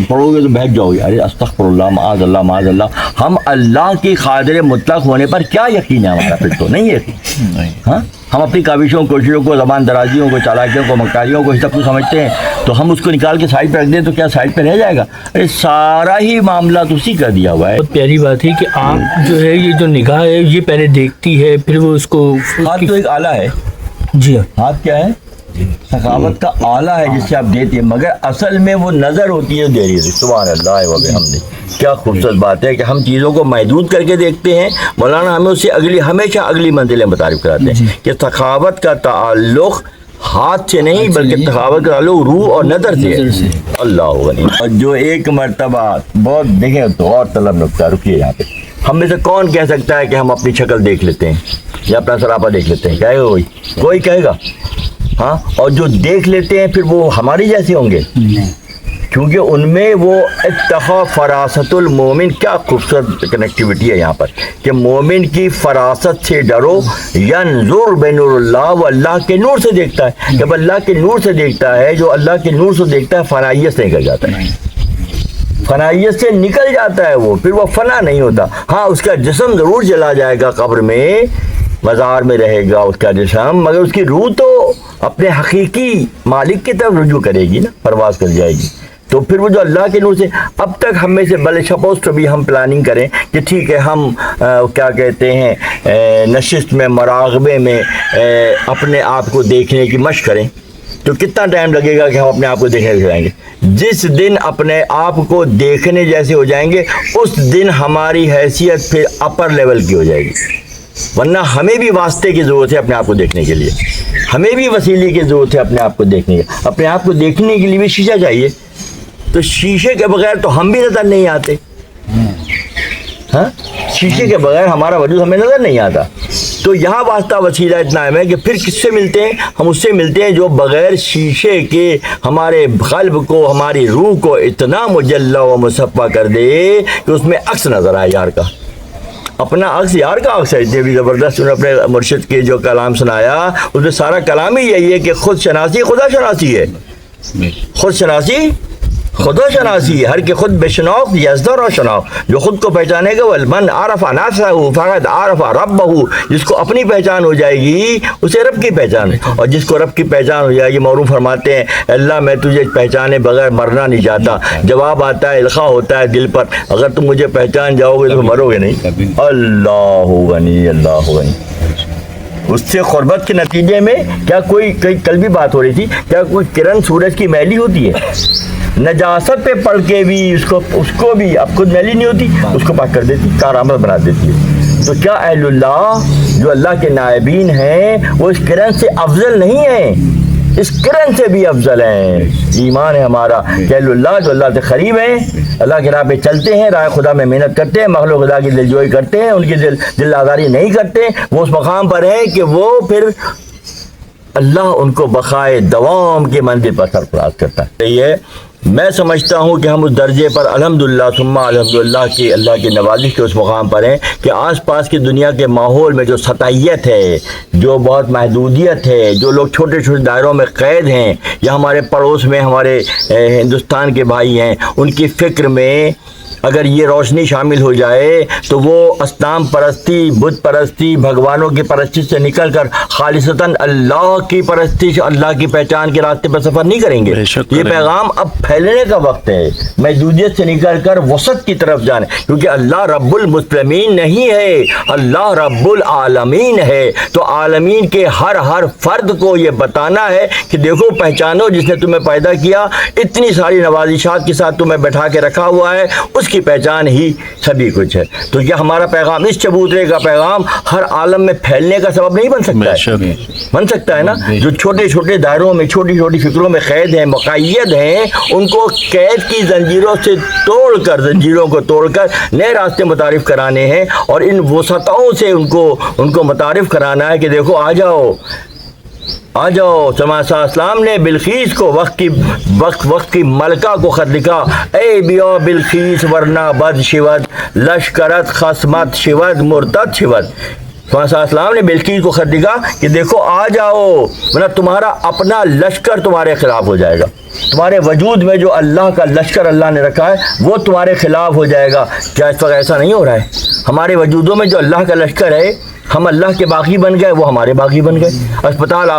پڑھو گے تو بہک جاؤ گے، ارے استغفر اللہ، معاذ اللہ۔ ہم اللہ کی قادر مطلق ہونے پر کیا یقین ہے ہمارا؟ پھر تو نہیں یقین۔ ہاں ہم اپنی کاوشوں کوششوں کو، زبان درازیوں کو، چالاکیوں کو، مکاریوں کو سب کو سمجھتے ہیں، تو ہم اس کو نکال کے سائڈ پہ رکھ دیں تو کیا سائڈ پہ رہ جائے گا؟ ارے سارا ہی معاملہ تو اسی کا دیا ہوا ہے۔ بہت پیاری بات ہے کہ آپ جو ہے یہ جو نگاہ ہے یہ پہلے دیکھتی ہے، پھر وہ اس کو ہاتھ تو ایک آلہ ہے، جی ہاں، ہاتھ کیا ہے؟ ثقافت کا آلہ ہے جس سے آپ دیتے ہیں، مگر اصل میں وہ نظر ہوتی ہے دہری سے۔ سبحان اللہ و بحمدہ، کیا خوبصورت بات ہے کہ ہم چیزوں کو محدود کر کے دیکھتے ہیں۔ مولانا ہمیں اس سے ہمیشہ اگلی منزلیں متعارف کراتے ہیں کہ ثقافت کا تعلق ہاتھ سے نہیں بلکہ ثقافت کا تعلق روح اور نظر سے ہے۔ اللہ غنی۔ اور جو ایک مرتبہ بہت دیکھیں تو اور طلب نقطہ، رکیے یہاں پہ، ہم میں سے کون کہہ سکتا ہے کہ ہم اپنی شکل دیکھ لیتے ہیں یا اپنا سراپا دیکھ لیتے ہیں؟ کہے گا کوئی کہے گا؟ ہاں، اور جو دیکھ لیتے ہیں پھر وہ ہماری جیسے ہوں گے، کیونکہ ان میں وہ اتقا فراست المومن، کیا خوبصورت کنیکٹیوٹی ہے یہاں پر کہ مومن کی فراست سے ڈرو، ینظر بنور اللہ، وہ اللہ کے نور سے دیکھتا ہے۔ جب اللہ کے نور سے دیکھتا ہے، جو اللہ کے نور سے دیکھتا ہے، فنائیت سے نکل جاتا ہے، فنائیت سے نکل جاتا ہے وہ، پھر وہ فنا نہیں ہوتا۔ ہاں اس کا جسم ضرور جلا جائے گا، قبر میں مزار میں رہے گا اس کا جسم، مگر اس کی روح تو اپنے حقیقی مالک کی طرف رجوع کرے گی نا، پرواز کر جائے گی۔ تو پھر وہ جو اللہ کے نور سے، اب تک ہم میں سے بلے سپوز تو بھی ہم پلاننگ کریں کہ ٹھیک ہے ہم کیا کہتے ہیں نشست میں، مراقبے میں اپنے آپ کو دیکھنے کی مشق کریں، تو کتنا ٹائم لگے گا کہ ہم اپنے آپ کو دیکھنے لگ جائیں گے؟ جس دن اپنے آپ کو دیکھنے جیسے ہو جائیں گے، اس دن ہماری حیثیت پھر اپر لیول کی ہو جائے گی۔ ورنہ ہمیں بھی واسطے کی ضرورت ہے اپنے آپ کو دیکھنے کے لیے، ہمیں بھی وسیلے کی ضرورت ہے اپنے آپ کو دیکھنے کی۔ اپنے آپ کو دیکھنے کے لیے بھی شیشہ چاہیے، تو شیشے کے بغیر تو ہم بھی نظر نہیں آتے۔ ہاں، شیشے کے بغیر ہمارا وجود ہمیں نظر نہیں آتا۔ تو یہاں واسطہ وسیلہ اتنا ہے کہ پھر کس سے ملتے ہیں؟ ہم اس سے ملتے ہیں جو بغیر شیشے کے ہمارے قلب کو، ہماری روح کو اتنا مجلہ و مصفہ کر دے کہ اس میں عکس نظر آئے یار کا، اپنا عکس یار کا عکس ہے اتنے بھی زبردست. انہوں نے اپنے مرشد کے جو کلام سنایا اس میں سارا کلام ہی یہی ہے کہ خود شناسی خدا شناسی ہے. خود شناسی خدا شناسی ہر کے خود بے شناخت یزدر و شناخت. جو خود کو پہچانے گا والمن عرف نفسہ فقد عرف ربہ. جس کو اپنی پہچان ہو جائے گی اسے رب کی پہچان ہے. اور جس کو رب کی پہچان ہو جائے گی معروف فرماتے ہیں اللہ میں تجھے پہچانے بغیر مرنا نہیں چاہتا. جواب آتا ہے القاء ہوتا ہے دل پر اگر تم مجھے پہچان جاؤ گے تو مرو گے نہیں. اللہ غنی اللہ غنی. اس سے قربت کے نتیجے میں کیا کوئی کل بھی بات ہو رہی تھی کیا کوئی کرن سورج کی میلی ہوتی ہے نجاست پہ پڑھ کے بھی اس کو بھی اب خود میلی نہیں ہوتی اس کو پاک کر دیتی کارآمد بنا دیتی ہے. تو کیا اہل اللہ جو اللہ کے نائبین ہیں وہ اس کرن سے افضل نہیں ہیں اس کرن سے بھی افضل ہیں. ایمان ہے ہمارا کہ اہل اللہ جو اللہ سے قریب ہیں اللہ کی راہ پہ چلتے ہیں راہ خدا میں محنت کرتے ہیں مخلوق خدا کی دلجوئی کرتے ہیں ان کی دل آزاری نہیں کرتے وہ اس مقام پر ہیں کہ وہ پھر اللہ ان کو بقائے دوام کی منزل پر سرفراز کرتا ہے. یہ میں سمجھتا ہوں کہ ہم اس درجے پر الحمدللہ ثم الحمدللہ کی اللہ کی نوازش کے اس مقام پر ہیں کہ آس پاس کی دنیا کے ماحول میں جو سطحیت ہے جو بہت محدودیت ہے جو لوگ چھوٹے چھوٹے دائروں میں قید ہیں یا ہمارے پڑوس میں ہمارے ہندوستان کے بھائی ہیں ان کی فکر میں اگر یہ روشنی شامل ہو جائے تو وہ اصنام پرستی بت پرستی بھگوانوں کی پرستش سے نکل کر خالصتاً اللہ کی پرستش اللہ کی پہچان کے راستے پر سفر نہیں کریں گے. یہ پیغام اب پھیلنے کا وقت ہے محدودیت سے نکل کر وسط کی طرف جانے کیونکہ اللہ رب المسلمین نہیں ہے اللہ رب العالمین ہے. تو عالمین کے ہر فرد کو یہ بتانا ہے کہ دیکھو پہچانو جس نے تمہیں پیدا کیا اتنی ساری نوازشات کے ساتھ تمہیں بٹھا کے رکھا ہوا ہے اس کی پہچان ہی سبھی کچھ ہے. تو کیا ہمارا پیغام اس چبوترے کا پیغام ہر عالم میں پھیلنے کا سبب نہیں بن سکتا ہے؟ بن سکتا ہے نا. جو چھوٹے چھوٹے دائروں میں چھوٹی چھوٹی فکروں میں قید ہیں مقید ہیں ان کو قید کی زنجیروں سے زنجیروں کو توڑ کر نئے راستے متعارف کرانے ہیں اور ان وسطوں سے ان کو متعارف کرانا ہے کہ دیکھو آ جاؤ. سماسا اسلام نے بلقیس کو وقت کی ملکہ کو خط لکھا اے بیو بلقیس ورنہ بد شود لشکرت خصمت شود مرتد شود. سماسا اسلام نے بلقیس کو خط لکھا کہ دیکھو آ جاؤ ورنہ تمہارا اپنا لشکر تمہارے خلاف ہو جائے گا. تمہارے وجود میں جو اللہ کا لشکر اللہ نے رکھا ہے وہ تمہارے خلاف ہو جائے گا. کیا اس وقت ایسا نہیں ہو رہا ہے؟ ہمارے وجودوں میں جو اللہ کا لشکر ہے ہم اللہ کے باغی بن گئے وہ ہمارے باغی بن گئے. اسپتال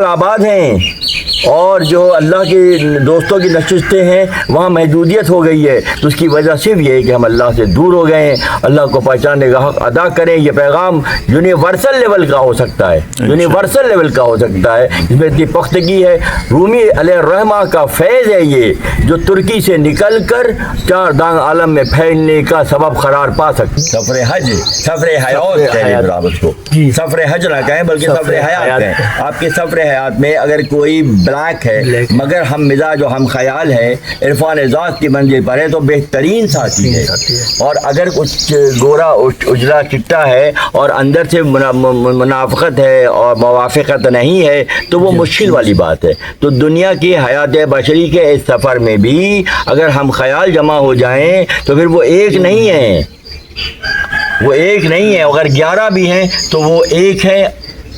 آباد ہیں اور جو اللہ کے دوستوں کی نشستیں ہیں وہاں محدودیت ہو گئی ہے. تو اس کی وجہ صرف یہ ہے کہ ہم اللہ سے دور ہو گئے ہیں. اللہ کو پہچاننے کا حق ادا کریں. یہ پیغام یونیورسل لیول کا ہو سکتا ہے اس میں اتنی پختگی ہے. رومی علیہ الرحمہ کا فیض ہے یہ جو ترکی سے نکل کر چار دانگ عالم میں پھیلنے کا سبب قرار پا سکتا. سفر حج نہ کہیں بلکہ سفر حیات کہیں. آپ کے سفر حیات میں اگر کوئی بلیک ہے مگر ہم مزاج و ہم خیال ہے عرفان ذات کی منزل پر ہے تو بہترین ساتھی ہے. اور اگر کچھ گورا اجرا چٹا ہے اور اندر سے منافقت ہے اور موافقت نہیں ہے تو وہ مشکل والی بات ہے. تو دنیا کی حیات بشری کے اس سفر میں بھی اگر ہم خیال جمع ہو جائیں تو پھر وہ ایک نہیں ہیں اگر 11 بھی ہیں تو وہ ایک ہے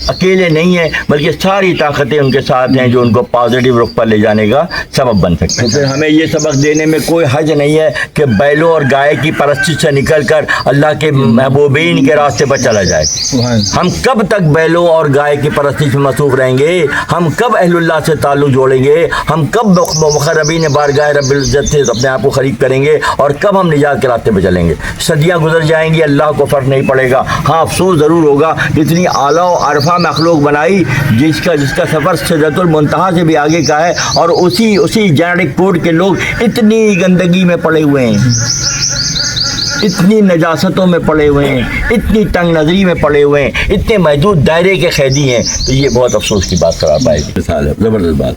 اکیلے نہیں ہیں بلکہ ساری طاقتیں ان کے ساتھ ہیں جو ان کو پازیٹیو رخ پر لے جانے کا سبب بن سکتے ہیں. پھر ہمیں یہ سبق دینے میں کوئی حرج نہیں ہے کہ بیلوں اور گائے کی پرستش سے نکل کر اللہ کے محبوبین کے راستے پر چلا جائے. ہم کب تک بیلوں اور گائے کی پرستش میں مصروف رہیں گے؟ ہم کب اہل اللہ سے تعلق جوڑیں گے؟ ہم کب مقربین بارگاہ رب العزت سے اپنے آپ کو قریب کریں گے؟ اور کب ہم نجات کے راستے پہ چلیں گے؟ صدیاں گزر جائیں گی اللہ کو فرق نہیں پڑے گا. ہاں افسوس ضرور ہوگا اتنی اعلیٰ و عرفہ مخلوق بنائی جس کا سفر سدرۃ المنتہا سے بھی آگے کا ہے اور اسی جینیٹک کوڈ کے لوگ اتنی گندگی میں پڑے ہوئے ہیں اتنی نجاستوں میں پڑے ہوئے ہیں اتنی تنگ نظری میں پڑے ہوئے ہیں اتنے محدود دائرے کے قیدی ہیں. تو یہ بہت افسوس کی بات قرار پائے گی. زبردست بات.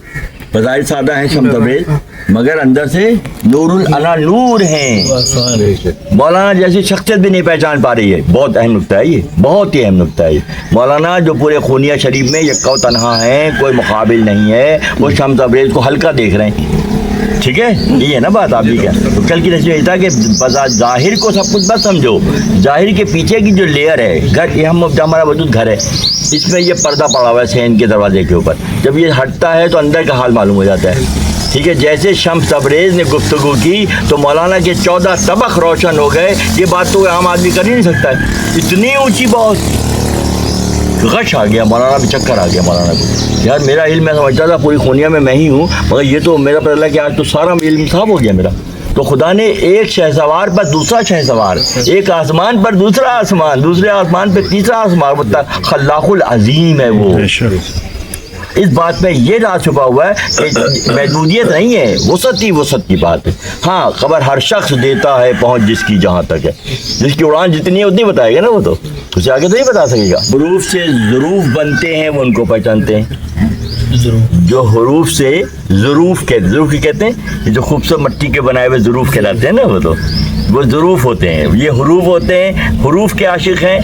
بظاہر سادہ ہیں شمس تبریز مگر اندر سے نور العلا نور ہیں. مولانا جیسی شخصیت بھی نہیں پہچان پا رہی ہے. بہت اہم نکتہ ہے یہ بہت ہی اہم نکتہ ہے. مولانا جو پورے خونیہ شریف میں یکا و تنہا ہیں کوئی مقابل نہیں ہے وہ شمس تبریز کو ہلکا دیکھ رہے ہیں ٹھیک ہے, یہ ہے نا بات آپ کی کیا. تو کل کی نصیحت یہ تھا کہ ظاہر کو سب کچھ بس سمجھو, ظاہر کے پیچھے کی جو لیئر ہے, گھر یہ ہمارا وجود گھر ہے, اس میں یہ پردہ پڑا ہوا ہے سین کے دروازے کے اوپر, جب یہ ہٹتا ہے تو اندر کا حال معلوم ہو جاتا ہے. ٹھیک ہے, جیسے شمس تبریز نے گفتگو کی تو مولانا کے 14 طبق روشن ہو گئے. یہ بات تو عام آدمی کر ہی نہیں سکتا ہے, اتنی اونچی بات. غش آ گیا مولانا بھی, چکر آ گیا مولانا کو. یار میرا علم میں سمجھتا تھا پوری خونیا میں ہی ہوں, مگر یہ تو میرا پتہ لگا کہ آج تو سارا علم صاف ہو گیا میرا. تو خدا نے ایک شہسوار پر دوسرا شہسوار, ایک آسمان پر دوسرا آسمان, دوسرے آسمان پہ تیسرا آسمان, خلاق العظیم ہے وہ. اس بات میں یہ راز چھپا ہوا ہے کہ محدودیت نہیں ہے, وسعت ہی وسعت کی بات ہے. ہاں خبر ہر شخص دیتا ہے پہنچ جس کی جہاں تک ہے, جس کی اڑان جتنی ہے اتنی بتائے گا نا, وہ تو اسے آگے تو نہیں بتا سکے گا. حروف سے ظروف بنتے ہیں وہ ان کو پہچانتے ہیں. جو حروف سے ظروف کہتے ہیں, یہ جو خوبصورت مٹی کے بنائے ہوئے ظروف کہلاتے ہیں نا, وہ ظروف ہوتے ہیں. یہ حروف ہوتے ہیں, حروف کے عاشق ہیں,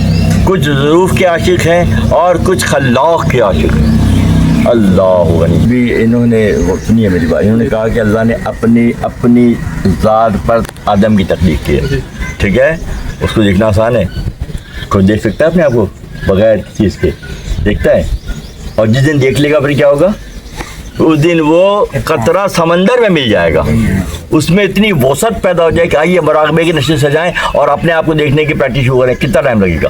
کچھ ظروف کے عاشق ہیں اور کچھ خلاق کے عاشق ہیں. اللہ غنی. بھی انہوں نے سنیے میری بات, انہوں نے کہا کہ اللہ نے اپنی ذات پر آدم کی تخلیق کی ہے. ٹھیک ہے, اس کو دیکھنا آسان ہے, کوئی دیکھ سکتا ہے اپنے آپ کو بغیر چیز کے, دیکھتا ہے. اور جس دن دیکھ لے گا پھر کیا ہوگا, اس دن وہ قطرہ سمندر میں مل جائے گا, اس میں اتنی وسعت پیدا ہو جائے کہ آئیے مراقبے کی نشست سجائیں اور اپنے آپ کو دیکھنے کی پریکٹس شروع کریں. کتنا ٹائم لگے گا,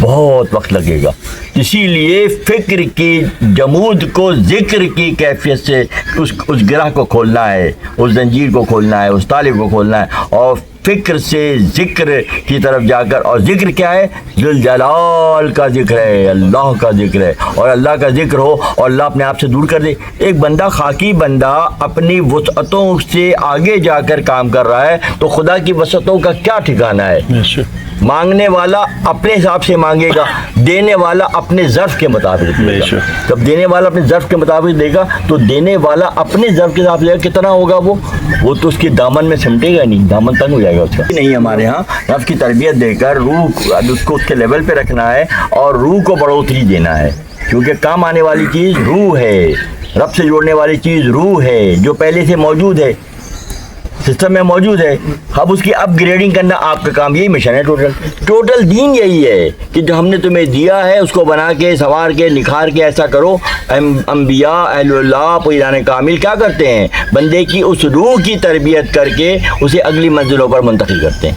بہت وقت لگے گا. اسی لیے فکر کی جمود کو ذکر کی کیفیت سے اس گرہ کو کھولنا ہے, اس زنجیر کو کھولنا ہے, اس تالے کو کھولنا ہے, اور فکر سے ذکر کی طرف جا کر. اور ذکر کیا ہے, ذوالجلال کا ذکر ہے, اللہ کا ذکر ہے. اور اللہ کا ذکر ہو اور اللہ اپنے آپ سے دور کر دے. ایک بندہ, خاکی بندہ, اپنی وسعتوں سے آگے جا کر کام کر رہا ہے, تو خدا کی وسعتوں کا کیا ٹھکانہ ہے. مانگنے والا اپنے حساب سے مانگے گا, دینے والا اپنے ظرف کے مطابق دے گا. جب دینے والا اپنے ظرف کے مطابق دے گا تو دینے والا اپنے ظرف کے حساب سے کتنا ہوگا, وہ تو اس کے دامن میں سمٹے گا نہیں, دامن تنگ ہو جائے گا اس کا. نہیں, ہمارے ہاں نفس کی تربیت دے کر روح اس کو اس کے لیول پہ رکھنا ہے اور روح کو بڑھوتری دینا ہے, کیونکہ کام آنے والی چیز روح ہے, رب سے جوڑنے والی چیز روح ہے, جو پہلے سے موجود ہے, سسٹم میں موجود ہے. اب اس کی اپ گریڈنگ کرنا آپ کا کام, یہی مشن ہے. ٹوٹل دین یہی ہے کہ جو ہم نے تمہیں دیا ہے اس کو بنا کے, سنوار کے, نکھار کے ایسا کرو. انبیاء اہل اللہ پیران کامل کیا کرتے ہیں, بندے کی اس روح کی تربیت کر کے اسے اگلی منزلوں پر منتقل کرتے ہیں.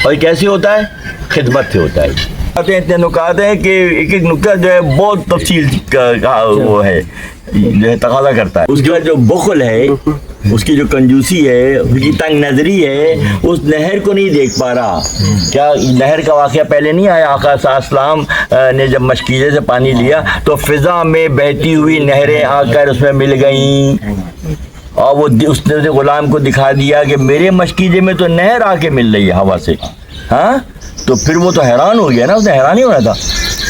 اور یہ کیسے ہوتا ہے, خدمت سے ہوتا ہے. اتنے نکات ہیں کہ ایک ایک نکتہ جو ہے بہت تفصیل کا وہ ہے, جو ہے تقاضا کرتا ہے. اس کے بعد جو بخل ہے, اس کی جو کنجوسی ہے, اس کی تنگ نظری ہے, اس نہر کو نہیں دیکھ پا رہا. کیا نہر کا واقعہ پہلے نہیں آیا, آقا صلی اللہ علیہ وسلم نے جب مشکیزے سے پانی لیا تو فضا میں بہتی ہوئی نہریں آ کر اس میں مل گئیں, اور وہ اس نے غلام کو دکھا دیا کہ میرے مشکیزے میں تو نہر آ کے مل رہی ہے ہوا سے. ہاں, تو پھر وہ تو حیران ہو گیا نا, اس نے حیران ہی ہونا تھا.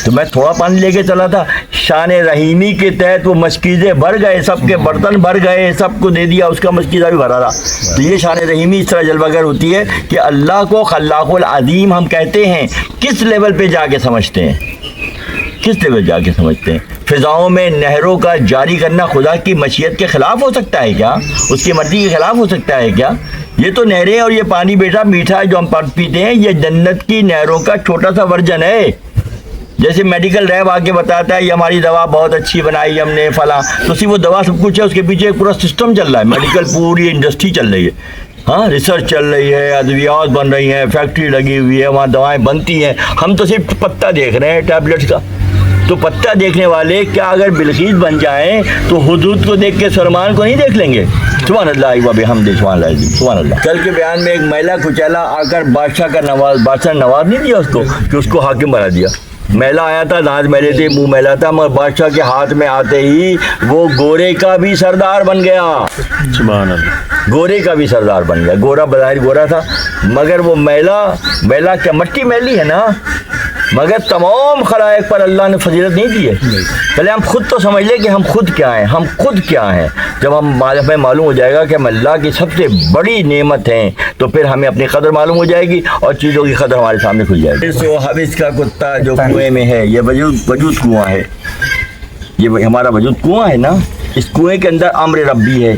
تو میں تھوڑا پانی لے کے چلا تھا, شان رحیمی کے تحت وہ مشکیزیں بھر گئے, سب کے برتن بھر گئے, سب کو دے دیا, اس کا مشکیزہ بھی بھرا رہا. تو یہ شان رحیمی اس طرح جلوہ گر ہوتی ہے کہ اللہ کو خلاق العظیم ہم کہتے ہیں. کس لیول پہ جا کے سمجھتے ہیں, کس لیول جا کے سمجھتے ہیں. فضاؤں میں نہروں کا جاری کرنا خدا کی مشیت کے خلاف ہو سکتا ہے کیا, اس کی مرضی کے خلاف ہو سکتا ہے کیا. یہ تو نہریں اور یہ پانی بیٹا میٹھا جو ہم پیتے ہیں, یہ جنت کی نہروں کا چھوٹا سا ورژن ہے. جیسے میڈیکل ریب آ کے بتاتا ہے یہ ہماری دوا بہت اچھی بنائی ہم نے فلاں, تو صرف وہ دوا سب کچھ ہے, اس کے پیچھے ایک پورا سسٹم چل رہا ہے. میڈیکل پوری انڈسٹری چل رہی ہے, ہاں, ریسرچ چل رہی ہے, ادویات بن رہی ہیں, فیکٹری لگی ہوئی ہے, وہاں دوائیں بنتی ہیں. ہم تو صرف پتہ دیکھ رہے ہیں ٹیبلٹس کا. تو پتہ دیکھنے والے کیا اگر بلقیس بن جائیں تو حدود کو دیکھ کے سلمان کو نہیں دیکھ لیں گے. سبحان اللہ و بحمدہ, سبحان اللہ, سبحان اللہ. کل کے بیان میں ایک میلا کچیلا آ کر بادشاہ نے نواز نہیں دیا اس کو, کہ اس کو حاکم بنا دیا. میلا آیا تھا, دانت میلے تھے, منہ میلا تھا, مگر بادشاہ کے ہاتھ میں آتے ہی وہ گورے کا بھی سردار بن گیا. سبحان اللہ, گورے کا بھی سردار بن گیا. گورا بظاہر گورا تھا, مگر وہ میلا کیا مٹی میلی ہے نا, مگر تمام خلائق پر اللہ نے فضیلت نہیں دی ہے. پہلے ہم خود تو سمجھ لیں کہ ہم خود کیا ہیں, ہم خود کیا ہیں. جب ہمیں معلوم ہو جائے گا کہ ہم اللہ کی سب سے بڑی نعمت ہیں, تو پھر ہمیں اپنی قدر معلوم ہو جائے گی اور چیزوں کی قدر ہمارے سامنے کھل جائے گی. سو حوث کا کتا جو کنویں میں ہے, یہ وجود کنواں ہے, یہ ہمارا وجود کنواں ہے نا. اس کنویں کے اندر امر ربی ہے,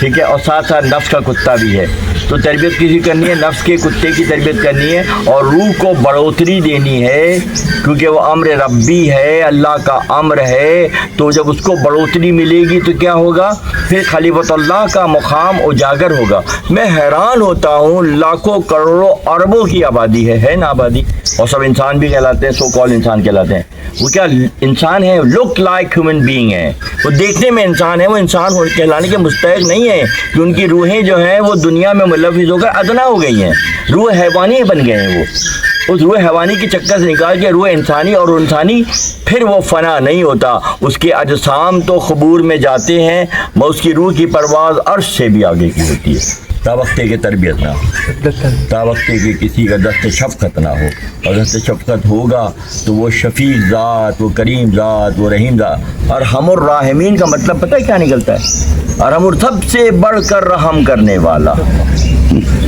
ٹھیک ہے, اور ساتھ ساتھ نفس کا کتا بھی ہے. تو تربیت کسی کرنی ہے, نفس کے کتے کی تربیت کرنی ہے, اور روح کو بڑھوتری دینی ہے, کیونکہ وہ امر ربی ہے, اللہ کا امر ہے. تو جب اس کو بڑھوتری ملے گی تو کیا ہوگا, پھر خلیفۃ اللہ کا مقام اجاگر ہوگا. میں حیران ہوتا ہوں, لاکھوں کروڑوں اربوں کی آبادی ہے نا آبادی, اور سب انسان بھی کہلاتے ہیں, سو کال انسان کہلاتے ہیں. وہ کیا انسان ہے, لک لائک ہیومن بینگ ہے, وہ دیکھنے میں انسان ہے, وہ انسان کہلانے کے مستحق نہیں ہے, کہ ان کی روحیں جو ہیں وہ دنیا میں ملوث ہو کر ادنا ہو گئی ہیں, روح حیوانی بن گئے ہیں. وہ اس روح حیوانی کی چکر سے نکال کے روح انسانی, اور انسانی پھر وہ فنا نہیں ہوتا, اس کے اجسام تو قبور میں جاتے ہیں, اس کی روح کی پرواز عرش سے بھی آگے کی ہوتی ہے. تا وقتے کی تربیت نہ ہو, تا وقتے کی کسی کا دست شفقت نہ ہو, اور دست شفقت ہوگا تو وہ شفیق ذات, وہ کریم ذات, وہ رحیم ذات. ارحم الراحمین کا مطلب پتہ ہے کیا نکلتا ہے؟ ارحم, سب سے بڑھ کر رحم کرنے والا,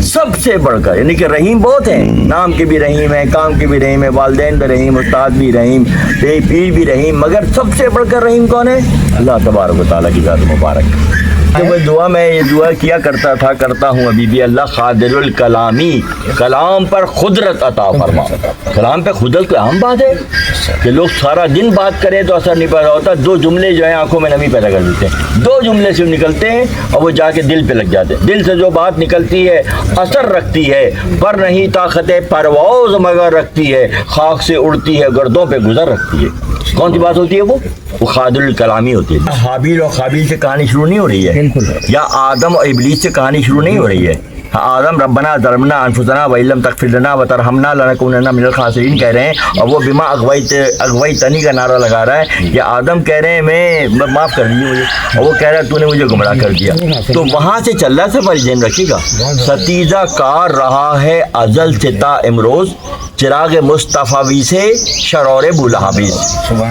سب سے بڑھ کر, یعنی کہ رحیم بہت ہیں, نام کے بھی رحیم ہیں, کام کے بھی رحیم ہیں, والدین بھی رحیم, استاد بھی رحیم, پیر بھی رحیم, مگر سب سے بڑھ کر رحیم کون ہے؟ اللہ تبارک و تعالیٰ کی ذات مبارک. وہ دعا میں یہ دعا کیا کرتا ہوں ابھی بھی, اللہ قادر الکلامی, کلام پر قدرت عطا فرما. کلام پہ قدرت کوئی اہم بات ہے کہ لوگ سارا دن بات کریں تو اثر نہیں پیدا ہوتا. دو جملے جو ہیں آنکھوں میں نمی پیدا کر دیتے ہیں, دو جملے سے نکلتے ہیں اور وہ جا کے دل پہ لگ جاتے ہیں. دل سے جو بات نکلتی ہے اثر رکھتی ہے, پر نہیں طاقت پرواز مگر رکھتی ہے, خاک سے اڑتی ہے گردوں پہ گزر رکھتی ہے. کون سی بات ہوتی ہے وہ قادر الکلامی ہوتی ہے. حابیل اور قابیل سے کہانی شروع نہیں ہو رہی ہے, یا آدم اور ابلیس سے کہانی شروع نہیں ہو رہی ہے. آدم ربنا ظلمنا انفسنا وان لم تغفر لنا وترحمنا لنکونن من الخاسرین کہہ رہے ہیں, اور وہ بما اغویتنی کا نعرہ لگا رہا ہے کہ آدم کہہ رہے ہیں میں معاف کر دیجیے مجھے, اور وہ کہہ رہا ہے تو نے مجھے گمراہ کر دیا. تو وہاں سے چل رہا ہے سفر, ذہن رکھیے گا. ستیزہ کار رہا ہے ازل سے تا امروز, چراغ مصطفی سے شرور بولہابیز.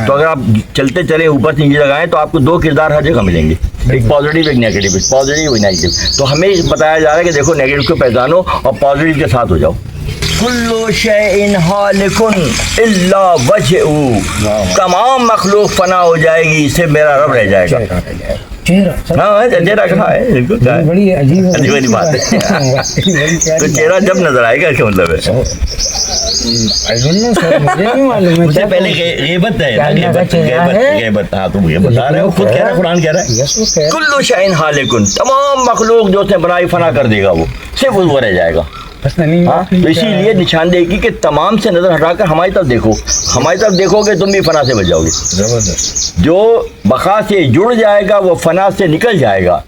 تو اگر آپ چلتے چلے اوپر سے نیچے لگائیں تو آپ کو دو کردار ہر جگہ ملیں گے, ایک پازیٹیو ایک نیگیٹو, پازیٹیو ایک نیگیٹو. تو ہمیں بتایا جا رہا ہے کہ دیکھو نیگیٹو کو پہچانو اور پازیٹیو کے ساتھ ہو جاؤ. کل شیء ہالک الا وجہہ, تمام مخلوق فنا ہو جائے گی, صرف میرا رب رہ جائے گا. چہرہ کہاں ہے, بڑی عجیب بات ہے. تو چہرہ جب نظر آئے گا کیا مطلب ہے؟ مجھے پہلے غیبت ہے, غیبت. ہاں تو مجھے بتا رہے ہو, خود کہہ رہا ہے, قرآن کہہ رہا ہے کل شیء ہالک, تمام مخلوق جو اس نے بنائی فنا کر دے گا, وہ صرف وہ رہ جائے گا. ہاں تو اسی لیے نشاندہی کی کہ تمام سے نظر ہٹا کر ہماری طرف دیکھو, ہماری طرف دیکھو گے تم بھی فنا سے بچ جاؤ گے. جو بقا سے جڑ جائے گا وہ فنا سے نکل جائے گا,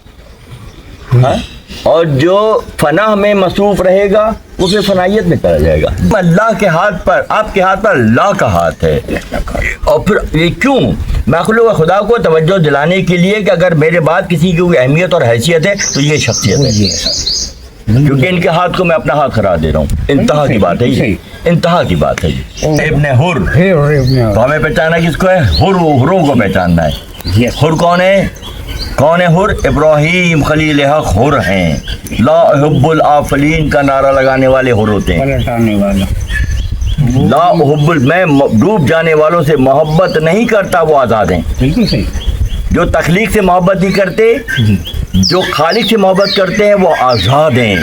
اور جو فنا میں مصروف رہے گا وہ پھر فنائیت میں چلا جائے گا. اللہ کے ہاتھ پر, آپ کے ہاتھ پر اللہ کا ہاتھ ہے. اور پھر یہ کیوں؟ مخلوق خدا کو توجہ دلانے کے لیے کہ اگر میرے بعد کسی کی کوئی اہمیت اور حیثیت ہے تو یہ شخصیت ہے, کیونکہ ان کے ہاتھ کو میں اپنا ہاتھ قرار دے رہا ہوں. انتہا کی بات ہے یہ, انتہا کی بات ہے یہ. ابن حر, تو ہمیں پہچانا کس کو ہے؟ حروں کو پہچاننا ہے. حر کون ہے؟ کون ہے حر؟ ابراہیم خلیل حق حر ہیں. لا احب الافلین کا نعرہ لگانے والے حر ہوتے ہیں. لا احب, میں ڈوب جانے والوں سے محبت نہیں کرتا, وہ آزاد ہیں. بالکل صحیح. جو تخلیق سے محبت نہیں کرتے, جو خالق سے محبت کرتے ہیں وہ آزاد ہیں,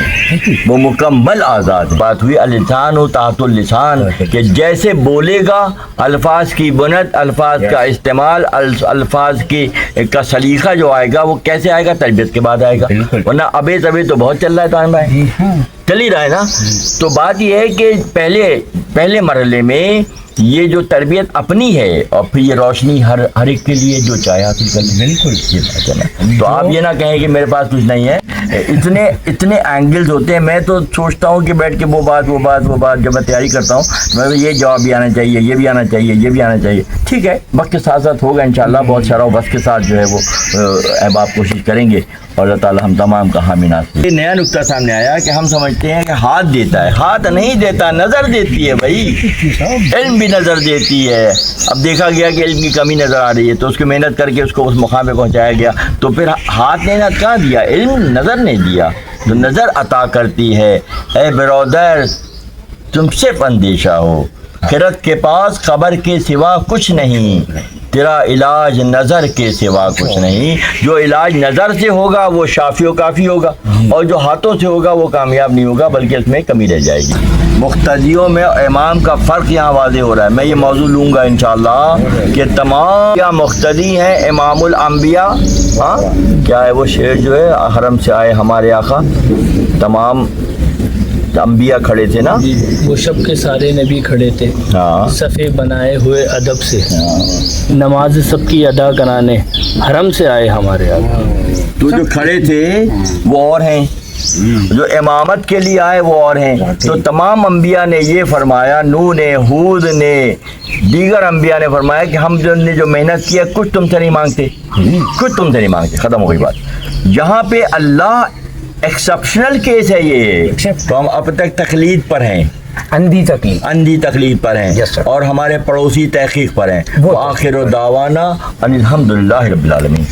وہ مکمل آزاد ہیں. بات ہوئی اللسان و تحت اللسان, کہ جیسے بولے گا الفاظ کی بنت, الفاظ کا استعمال, الفاظ کی کا سلیقہ جو آئے گا وہ کیسے آئے گا؟ تربیت کے بعد آئے گا. ورنہ ابھی تو بہت چل رہا ہے طاہر بھائی, چل ہی رہا ہے نا. تو بات یہ ہے کہ پہلے مرحلے میں یہ جو تربیت اپنی ہے, اور پھر یہ روشنی ہر ایک کے لیے جو چاہے حاصل کر لیں. بالکل یہ بات ہے نا. تو آپ یہ نہ کہیں کہ میرے پاس کچھ نہیں ہے. اتنے اینگلز ہوتے ہیں. میں تو سوچتا ہوں کہ بیٹھ کے وہ بات جب میں تیاری کرتا ہوں میں یہ جواب بھی آنا چاہیے, یہ بھی آنا چاہیے, یہ بھی آنا چاہیے. ٹھیک ہے, وقت کے ساتھ ساتھ ہوگا انشاءاللہ. بہت شرح و بس کے ساتھ جو ہے وہ احباب کوشش کریں گے, اور اللہ تعالیٰ ہم تمام کا حامی ناصر. یہ نیا نقطہ سامنے آیا کہ ہم سمجھتے ہیں کہ ہاتھ دیتا ہے. ہاتھ نہیں دیتا, نظر دیتی ہے بھائی. علم بھی نظر دیتی ہے. اب دیکھا گیا کہ علم کی کمی نظر آ رہی ہے تو اس کی محنت کر کے اس کو اس مقام پہ پہنچایا گیا. تو پھر ہاتھ نے کہاں دیا, علم نظر نے دیا. تو نظر عطا کرتی ہے. اے برادر تم صرف اندیشہ ہو, خرد کے پاس خبر کے سوا کچھ نہیں, تیرا علاج نظر کے سوا کچھ نہیں. جو علاج نظر سے ہوگا وہ شافی و کافی ہوگا, اور جو ہاتھوں سے ہوگا وہ کامیاب نہیں ہوگا بلکہ اس میں کمی رہ جائے گی. مقتدیوں میں امام کا فرق یہاں واضح ہو رہا ہے. میں یہ موضوع لوں گا انشاءاللہ کہ تمام کیا مقتدی ہیں امام الانبیاء. ہاں کیا ہے وہ شعر جو ہے حرم سے آئے ہمارے آقا, تمام انبیاء کھڑے تھے نا, وہ سب کے سارے نبی کھڑے تھے ہاں صفے بنائے ہوئے ادب سے, نماز سب کی ادا کرانے حرم سے آئے ہمارے آقا. تو جو کھڑے تھے وہ اور ہیں, جو امامت کے لیے آئے وہ اور ہیں. تو تمام انبیاء نے یہ فرمایا, نوح نے, ہود نے, دیگر انبیاء نے فرمایا کہ ہم نے جو محنت کی ہے کچھ تم سے نہیں مانگتے, کچھ تم سے نہیں مانگتے. ختم ہو گئی بات. یہاں پہ اللہ ایکسپشنل کیس ہے یہ, تو ہم اب تک تقلید پر ہیں, اندھی تکلیف. اندھی تقلید پر ہیں, Yes, sir. اور ہمارے پڑوسی تحقیق پر ہیں. وہ- آخر دعوانا ان الحمدللہ رب العالمین.